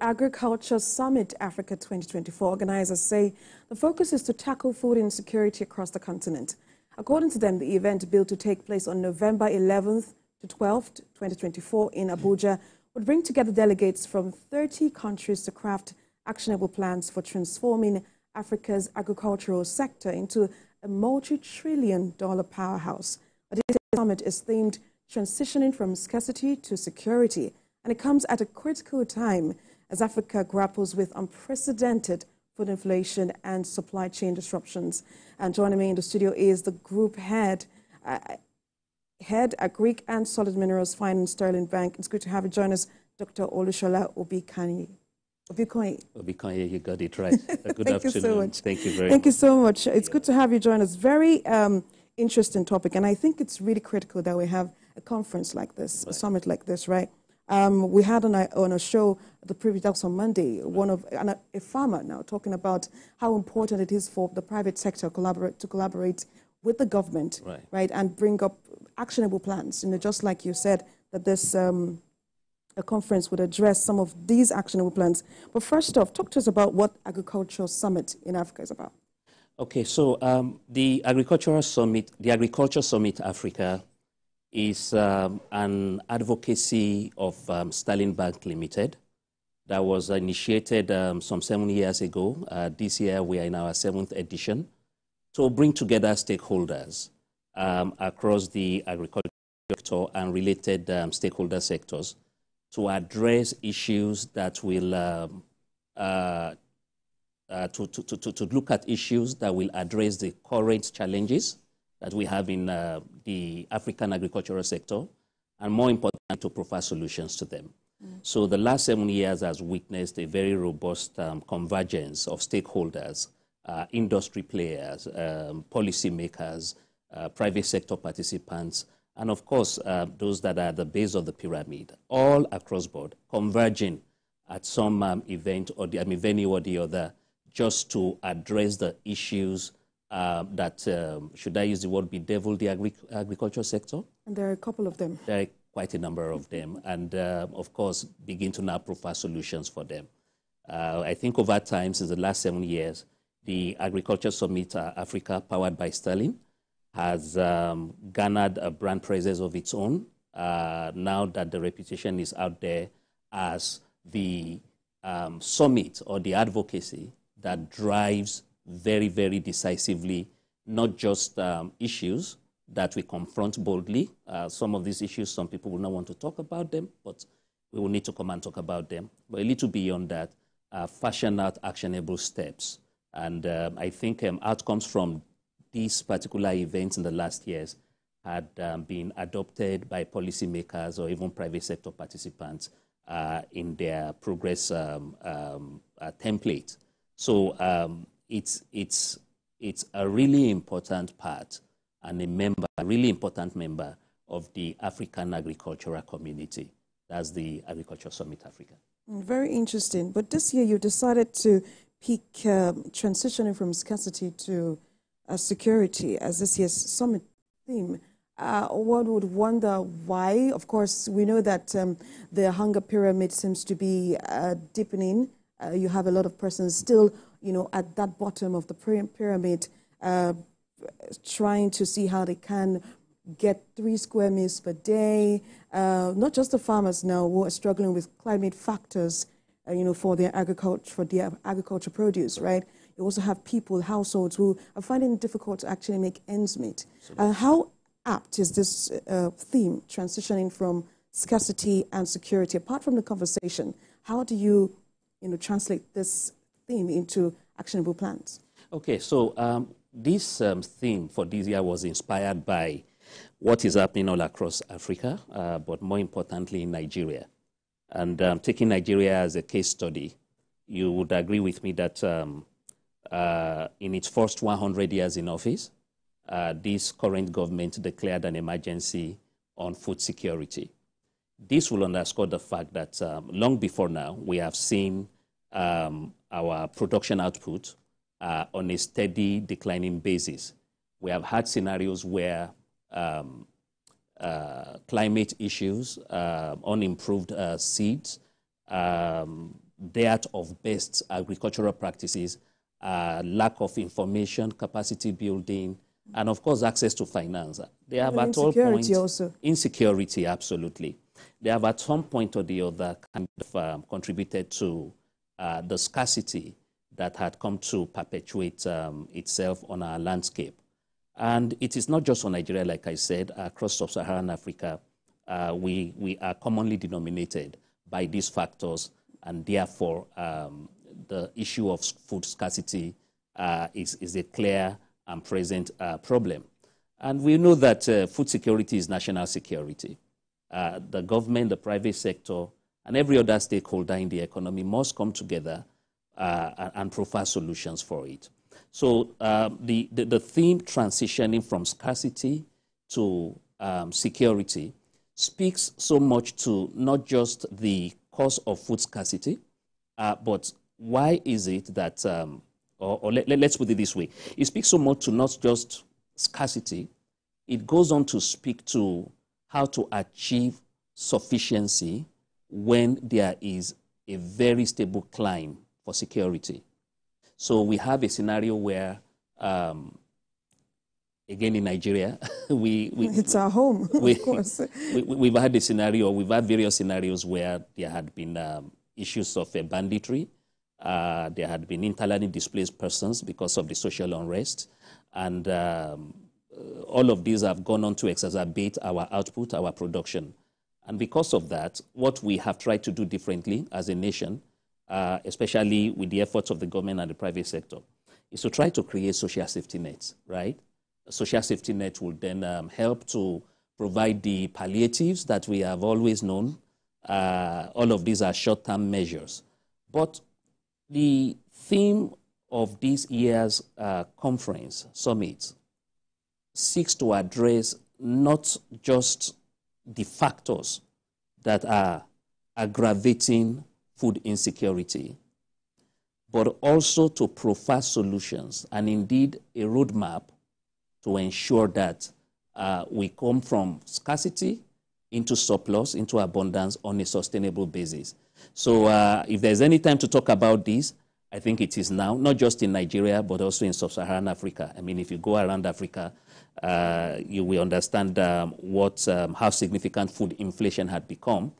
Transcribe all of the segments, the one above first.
Agriculture Summit Africa 2024, organizers say the focus is to tackle food insecurity across the continent. According to them, the event, billed to take place on November 11th to 12th, 2024 in Abuja, would bring together delegates from 30 countries to craft actionable plans for transforming Africa's agricultural sector into a multi-trillion-dollar powerhouse. But this summit is themed transitioning from scarcity to security, and it comes at a critical time as Africa grapples with unprecedented food inflation and supply chain disruptions. And joining me in the studio is the group head at Greek and Solid Minerals Finance Sterling Bank. It's good to have you join us, Dr. Olushola Obikoye. Obikoye, you got it right. Good Thank afternoon. You so much. Thank you very much. Thank you so much. It's good to have you join us. Very interesting topic, and I think it's really critical that we have a conference like this, a summit like this, right? We had on a show the previous, that was on Monday, a farmer now talking about how important it is for the private sector to collaborate with the government, right, and bring up actionable plans. Just like you said, that this a conference would address some of these actionable plans. But first off, talk to us about what Agricultural Summit in Africa is about. Okay, so the Agriculture Summit Africa is an advocacy of Sterling Bank Limited that was initiated some 7 years ago. This year we are in our 7th edition to bring together stakeholders across the agricultural sector and related stakeholder sectors to address issues that will to look at issues that will address the current challenges that we have in the African agricultural sector, and more important, to provide solutions to them. So the last 7 years has witnessed a very robust convergence of stakeholders, industry players, policymakers, private sector participants, and of course, those that are at the base of the pyramid, all across board, converging at some event or the venue or the other, just to address the issues that, should I use the word, bedevil the agriculture sector? And there are a couple of them. There are quite a number of them, and of course, begin to now provide solutions for them. I think over time, since the last 7 years, the Agriculture Summit Africa, powered by Sterling, has garnered a brand presence of its own, now that the reputation is out there as the summit or the advocacy that drives very, very decisively, not just issues that we confront boldly. Some of these issues, some people will not want to talk about them, but we will need to come and talk about them. But a little beyond that, fashion out actionable steps. And I think outcomes from these particular events in the last years had been adopted by policymakers or even private sector participants in their progress template. So it's a really important part and a really important member of the African agricultural community. That's the Agriculture Summit Africa. Very interesting. But this year you decided to pick transitioning from scarcity to security as this year's summit theme. One would wonder why. Of course, we know that the hunger pyramid seems to be deepening. You have a lot of persons still, at that bottom of the pyramid, trying to see how they can get 3 square meals per day. Not just the farmers now who are struggling with climate factors, for their agriculture produce, right? You also have people, households who are finding it difficult to actually make ends meet. How apt is this theme, transitioning from scarcity and security? Apart from the conversation, how do you, translate this theme into actionable plans? Okay, so this theme for this year was inspired by what is happening all across Africa, but more importantly in Nigeria. And taking Nigeria as a case study, you would agree with me that in its first 100 years in office, this current government declared an emergency on food security. This will underscore the fact that long before now, we have seen our production output on a steady declining basis. We have had scenarios where climate issues, unimproved seeds, dearth of best agricultural practices, lack of information, capacity building, and of course, access to finance. They have at all points also. Insecurity, absolutely. They have at some point or the other kind of contributed to the scarcity that had come to perpetuate itself on our landscape. And it is not just on Nigeria, like I said, across sub-Saharan Africa, we are commonly denominated by these factors, and therefore the issue of food scarcity is a clear and present problem. And we know that food security is national security. The government, the private sector, and every other stakeholder in the economy must come together and provide solutions for it. So the theme transitioning from scarcity to security speaks so much to not just the cause of food scarcity, but why is it that, let's put it this way, it speaks so much to not just scarcity, it goes on to speak to how to achieve sufficiency when there is a very stable climb for security. So we have a scenario where, again in Nigeria, it's our home, of course. We've had a scenario, we've had various scenarios where there had been issues of banditry, there had been internally displaced persons because of the social unrest, and all of these have gone on to exacerbate our output, our production. And because of that, what we have tried to do differently as a nation, especially with the efforts of the government and the private sector, is to try to create social safety nets, right? A social safety net will then help to provide the palliatives that we have always known. All of these are short-term measures. But the theme of this year's conference, summit, seeks to address not just the factors that are aggravating food insecurity, but also to provide solutions and indeed a roadmap to ensure that we come from scarcity into surplus, into abundance on a sustainable basis. So if there's any time to talk about this, I think it is now, not just in Nigeria, but also in sub-Saharan Africa. I mean, if you go around Africa, you will understand how significant food inflation had become,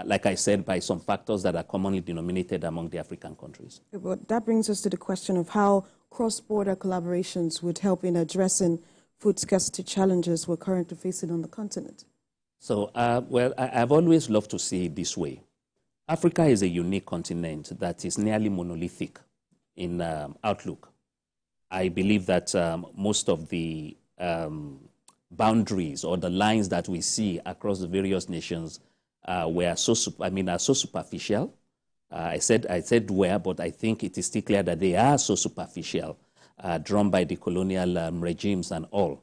like I said, by some factors that are commonly denominated among the African countries. But that brings us to the question of how cross-border collaborations would help in addressing food scarcity challenges we're currently facing on the continent. So, well, I've always loved to see it this way. Africa is a unique continent that is nearly monolithic in outlook. I believe that most of the boundaries or the lines that we see across the various nations are so superficial. I said where, but I think it is still clear that they are so superficial, drawn by the colonial regimes and all.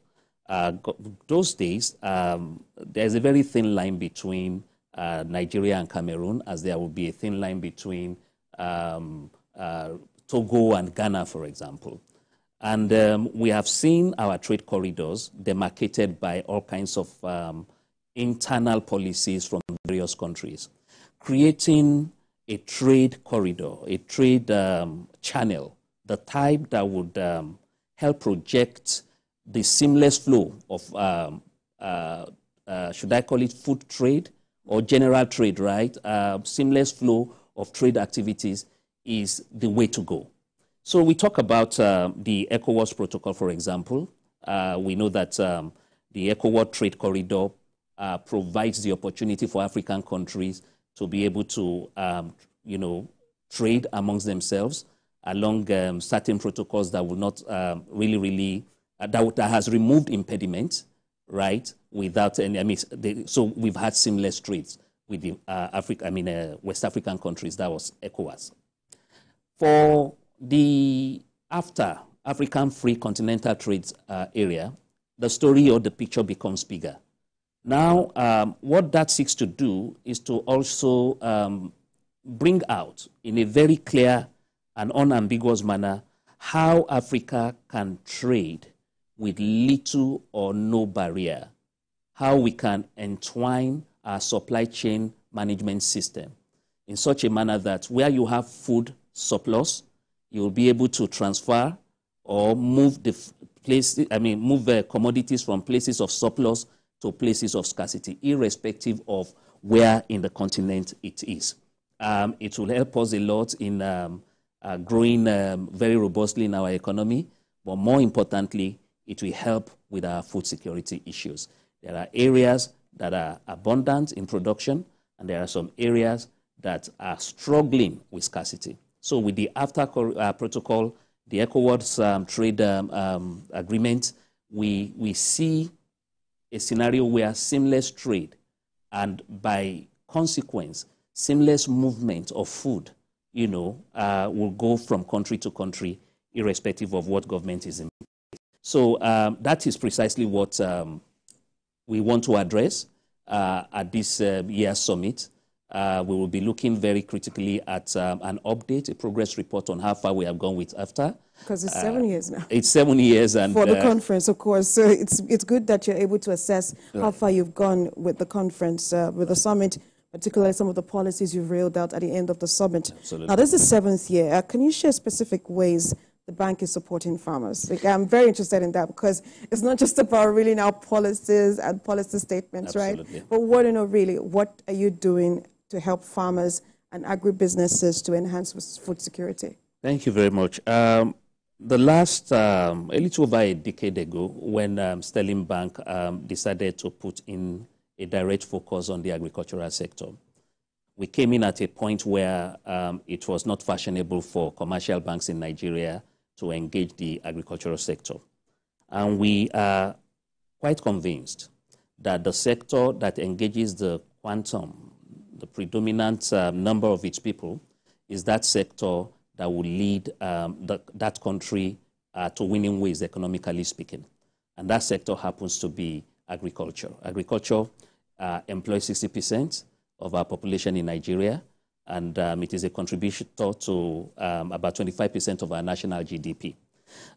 Those days, there's a very thin line between Nigeria and Cameroon, as there will be a thin line between Togo and Ghana, for example. And we have seen our trade corridors demarcated by all kinds of internal policies from various countries, creating a trade corridor, a trade channel, the type that would help project the seamless flow of, should I call it food trade or general trade, right? Seamless flow of trade activities is the way to go. So we talk about the ECOWAS protocol, for example. We know that the ECOWAS trade corridor provides the opportunity for African countries to be able to, trade amongst themselves along certain protocols that will not that has removed impediments, right? Without any, so we've had seamless trades with the West African countries. That was ECOWAS. For the after African Free Continental Trades area, the story or the picture becomes bigger. Now, what that seeks to do is to also bring out in a very clear and unambiguous manner how Africa can trade with little or no barrier, how we can entwine our supply chain management system in such a manner that where you have food surplus, you'll be able to transfer or move move commodities from places of surplus to places of scarcity, irrespective of where in the continent it is. It will help us a lot in growing very robustly in our economy, but more importantly, it will help with our food security issues. There are areas that are abundant in production, and there are some areas that are struggling with scarcity. So with the AfTA protocol, the ECOWAS trade agreement, we see a scenario where seamless trade and by consequence, seamless movement of food, will go from country to country, irrespective of what government is in. So that is precisely what we want to address at this year's summit. We will be looking very critically at an update, a progress report on how far we have gone with AfTA. Because it's 7 years now. It's 7 years. And, for the conference, of course. So it's good that you're able to assess how far you've gone with the conference, with the summit, particularly some of the policies you've railed out at the end of the summit. Absolutely. Now, this is the 7th year. Can you share specific ways the bank is supporting farmers? Like, I'm very interested in that because it's not just about really now policies and policy statements, Absolutely. right? But what are you doing to help farmers and agribusinesses to enhance food security? Thank you very much. The last, a little over a decade ago, when Sterling Bank decided to put in a direct focus on the agricultural sector, we came in at a point where it was not fashionable for commercial banks in Nigeria to engage the agricultural sector. And we are quite convinced that the sector that engages the quantum, the predominant number of its people, is that sector that will lead that country to winning ways, economically speaking. And that sector happens to be agriculture. Agriculture employs 60% of our population in Nigeria, and it is a contributor to about 25% of our national GDP.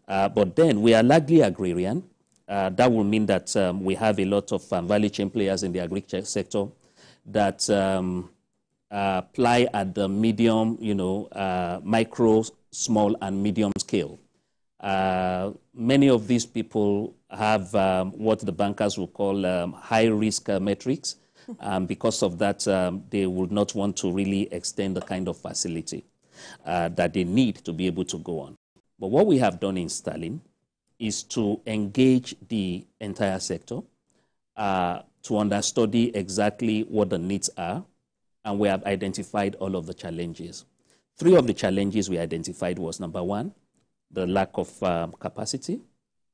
But then we are largely agrarian. That will mean that we have a lot of value chain players in the agriculture sector that apply at the medium, micro, small, and medium scale. Many of these people have what the bankers will call high-risk metrics. Because of that, they would not want to really extend the kind of facility that they need to be able to go on. But what we have done in Sterling is to engage the entire sector, to understudy exactly what the needs are, and we have identified all of the challenges. 3 of the challenges we identified was, number 1, the lack of capacity.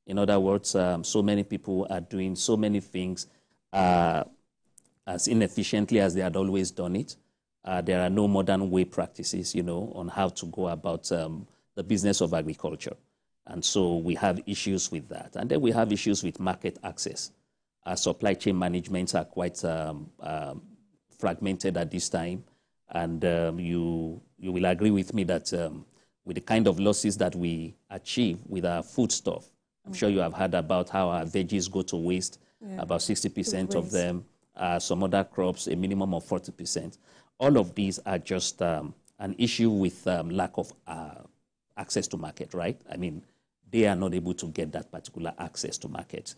In other words, so many people are doing so many things as inefficiently as they had always done it. There are no modern way practices, on how to go about the business of agriculture. And so we have issues with that. And then we have issues with market access. Our supply chain managements are quite fragmented at this time. And you will agree with me that with the kind of losses that we achieve with our foodstuff, I'm sure you have heard about how our veggies go to waste, about 60% of them. Some other crops, a minimum of 40%. All of these are just an issue with lack of access to market, right? I mean, they are not able to get that particular access to market.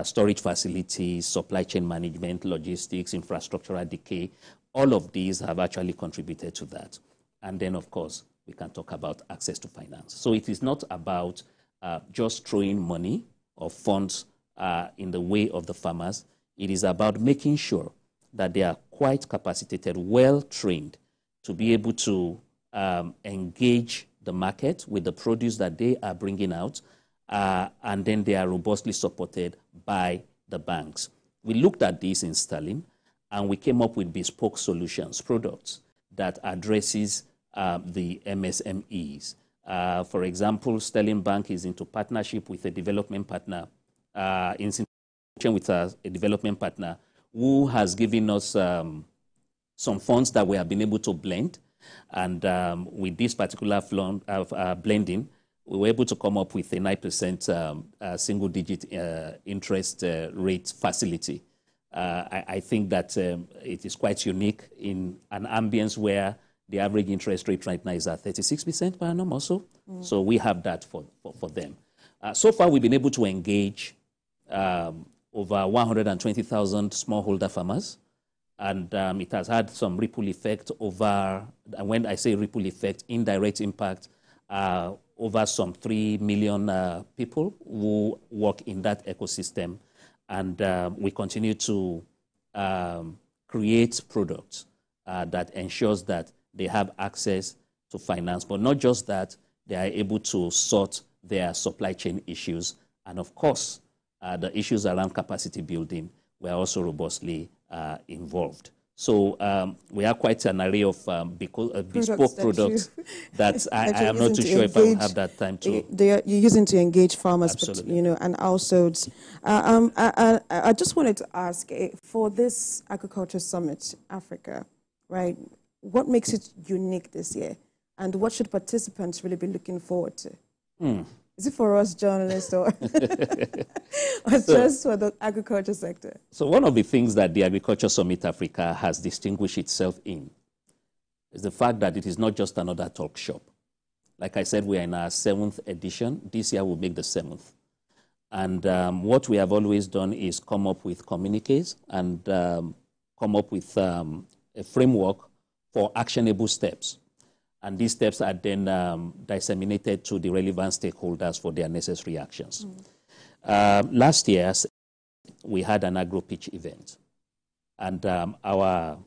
Storage facilities, supply chain management, logistics, infrastructural decay, all of these have actually contributed to that. And then, of course, we can talk about access to finance. So it is not about just throwing money or funds in the way of the farmers. It is about making sure that they are quite capacitated, well-trained to be able to engage the market with the produce that they are bringing out, and then they are robustly supported by the banks. We looked at this in Sterling, and we came up with bespoke solutions, products that addresses the MSMEs. For example, Sterling Bank is into partnership with a development partner, with a development partner who has given us some funds that we have been able to blend. And with this particular blending, we were able to come up with a 9% single-digit interest rate facility I think that it is quite unique in an ambience where the average interest rate right now is at 36% per annum or so. So we have that for them. So far, we've been able to engage over 120,000 smallholder farmers. And it has had some ripple effect over, and when I say ripple effect, indirect impact, over some 3 million people who work in that ecosystem. And we continue to create products that ensures that they have access to finance, but not just that, they are able to sort their supply chain issues. And of course, the issues around capacity building were also robustly involved. So we have quite an array of bespoke products that I am not too sure if I will have that time to. You're using to engage farmers, Absolutely. but, and households. I just wanted to ask, for this Agriculture Summit Africa, right, what makes it unique this year? And what should participants really be looking forward to? Is it for us journalists or, just for the agriculture sector? So one of the things that the Agriculture Summit Africa has distinguished itself in is the fact that it is not just another talk shop. Like I said, we are in our 7th edition. This year will make the 7th. And what we have always done is come up with communiques and come up with a framework for actionable steps. And these steps are then disseminated to the relevant stakeholders for their necessary actions. Last year, we had an agro-pitch event. And our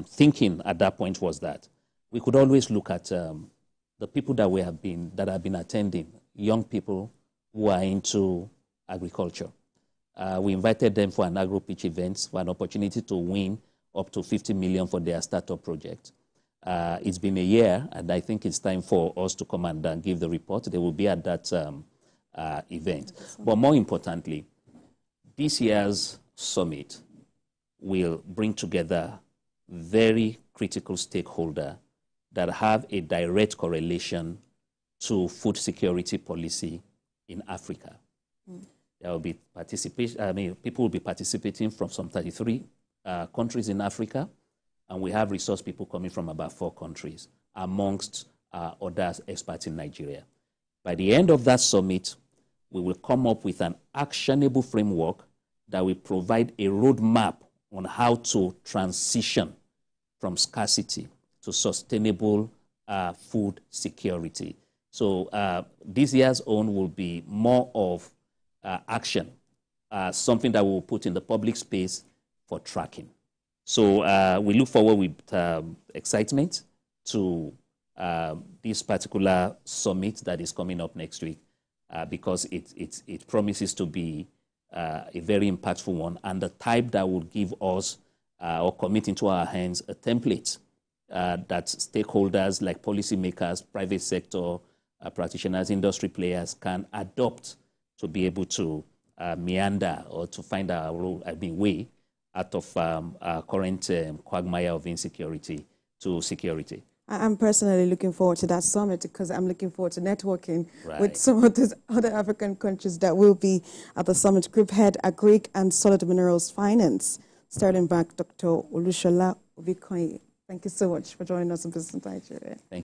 thinking at that point was that we could always look at the people that have been attending, young people who are into agriculture. We invited them for an agro-pitch event, for an opportunity to win up to 50 million for their startup project. It's been a year, and I think it's time for us to come and give the report. They will be at that event. But more importantly, this year's summit will bring together very critical stakeholders that have a direct correlation to food security policy in Africa. There will be participation. People will be participating from some 33 countries in Africa. And we have resource people coming from about 4 countries, amongst other experts in Nigeria. By the end of that summit, we will come up with an actionable framework that will provide a roadmap on how to transition from scarcity to sustainable food security. So this year's own will be more of action, something that we will put in the public space for tracking. So we look forward with excitement to this particular summit that is coming up next week because it promises to be a very impactful one and the type that will give us or commit into our hands a template that stakeholders like policymakers, private sector practitioners, industry players can adopt to be able to meander or to find our way out of our current quagmire of insecurity to security. I'm personally looking forward to that summit because I'm looking forward to networking with some of those other African countries that will be at the summit. Group Head, Agric and Solid Minerals Finance, Sterling Bank, Dr. Olushola Obikoye. Thank you so much for joining us in Business Nigeria. Thank you.